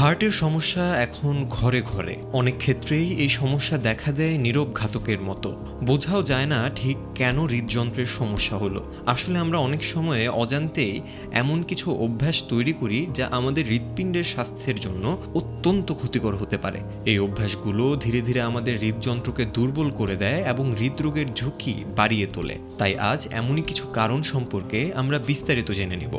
হার্টের সমস্যা এখন ঘরে ঘরে। অনেক ক্ষেত্রেই এই সমস্যা দেখা দেয় নীরব ঘাতকের মতো। বোঝাও যায় না ঠিক কেন হৃদযন্ত্রের সমস্যা হলো। আসলে আমরা অনেক সময়ে অজান্তেই এমন কিছু অভ্যাস তৈরি করি যা আমাদের হৃৎপিণ্ডের স্বাস্থ্যের জন্য অত্যন্ত ক্ষতিকর হতে পারে। এই অভ্যাসগুলো ধীরে ধীরে আমাদের হৃদযন্ত্রকে দুর্বল করে দেয় এবং হৃদরোগের ঝুঁকি বাড়িয়ে তোলে। তাই আজ এমনই কিছু কারণ সম্পর্কে আমরা বিস্তারিত জেনে নেব।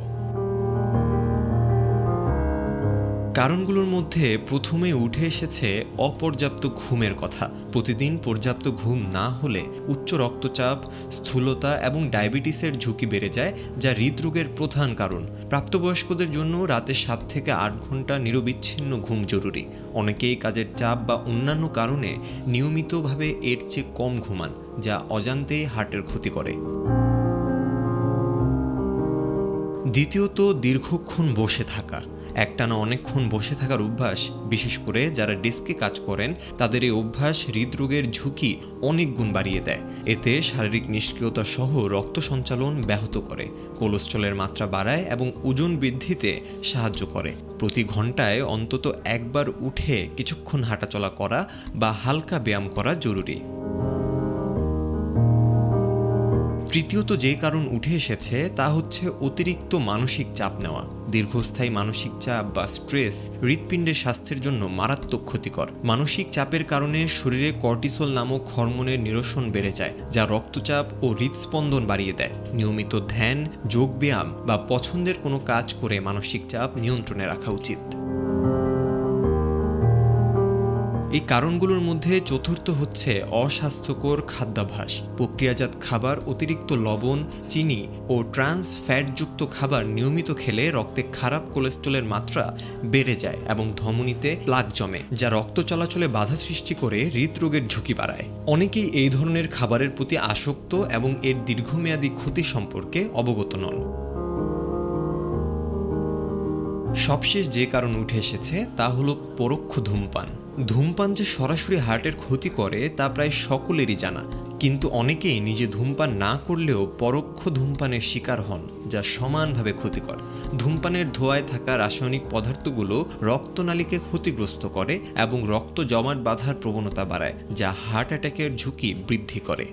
কারণগুলোর মধ্যে প্রথমে উঠে এসেছে অপর্যাপ্ত ঘুমের কথা। প্রতিদিন পর্যাপ্ত ঘুম না হলে উচ্চ রক্তচাপ, স্থূলতা এবং ডায়াবেটিসের ঝুঁকি বেড়ে যায়, যা হৃদরোগের প্রধান কারণ। প্রাপ্তবয়স্কদের জন্য রাতে 7 থেকে 8 ঘন্টা নিরবিচ্ছিন্ন ঘুম জরুরি। অনেকেই কাজের চাপ বা অন্যান্য কারণে নিয়মিতভাবে এর চেয়ে কম ঘুমান, যা অজান্তেই হার্টের ক্ষতি করে। দ্বিতীয়ত, দীর্ঘক্ষণ বসে থাকা। একটানা অনেকক্ষণ বসে থাকার অভ্যাস, বিশেষ করে যারা ডেস্কে কাজ করেন, তাদের এই অভ্যাস হৃদরোগের ঝুঁকি অনেক গুণ বাড়িয়ে দেয়। এতে শারীরিক নিষ্ক্রিয়তা সহ রক্ত সঞ্চালন ব্যাহত করে, কোলেস্ট্রলের মাত্রা বাড়ায় এবং ওজন বৃদ্ধিতে সাহায্য করে। প্রতি ঘন্টায় অন্তত একবার উঠে কিছুক্ষণ হাঁটাচলা করা বা হালকা ব্যায়াম করা জরুরি। তৃতীয়ত যে কারণ উঠে এসেছে তা হচ্ছে অতিরিক্ত মানসিক চাপ নেওয়া। দীর্ঘস্থায়ী মানসিক চাপ বা স্ট্রেস হৃৎপিণ্ডের স্বাস্থ্যের জন্য মারাত্মক ক্ষতিকর। মানসিক চাপের কারণে শরীরে কর্টিসল নামক হরমোনের নিরসন বেড়ে যায়, যা রক্তচাপ ও হৃদস্পন্দন বাড়িয়ে দেয়। নিয়মিত ধ্যান, যোগব্যায়াম বা পছন্দের কোনো কাজ করে মানসিক চাপ নিয়ন্ত্রণে রাখা উচিত। এই কারণগুলোর মধ্যে চতুর্থ হচ্ছে অস্বাস্থ্যকর খাদ্যাভ্যাস। প্রক্রিয়াজাত খাবার, অতিরিক্ত লবণ, চিনি ও ট্রান্স ফ্যাটযুক্ত খাবার নিয়মিত খেলে রক্তে খারাপ কোলেস্ট্রলের মাত্রা বেড়ে যায় এবং ধমনীতে প্লাক জমে, যা রক্ত চলাচলে বাধা সৃষ্টি করে হৃদরোগের ঝুঁকি বাড়ায়। অনেকেই এই ধরনের খাবারের প্রতি আসক্ত এবং এর দীর্ঘমেয়াদী ক্ষতি সম্পর্কে অবগত নন। সবশেষ যে কারণ উঠে এসেছে তা হলো পরোক্ষ ধূমপান। ধূমপান যে সরাসরি হার্টের ক্ষতি করে তা প্রায় সকলেরই জানা, কিন্তু অনেকেই নিজে ধূমপান না করলেও পরোক্ষ ধূমপানের শিকার হন, যা সমানভাবে ক্ষতিকর। ধূমপানের ধোঁয়ায় থাকা রাসায়নিক পদার্থগুলো রক্তনালীকে ক্ষতিগ্রস্ত করে এবং রক্ত জমাট বাঁধার প্রবণতা বাড়ায়, যা হার্ট অ্যাটাকের ঝুঁকি বৃদ্ধি করে।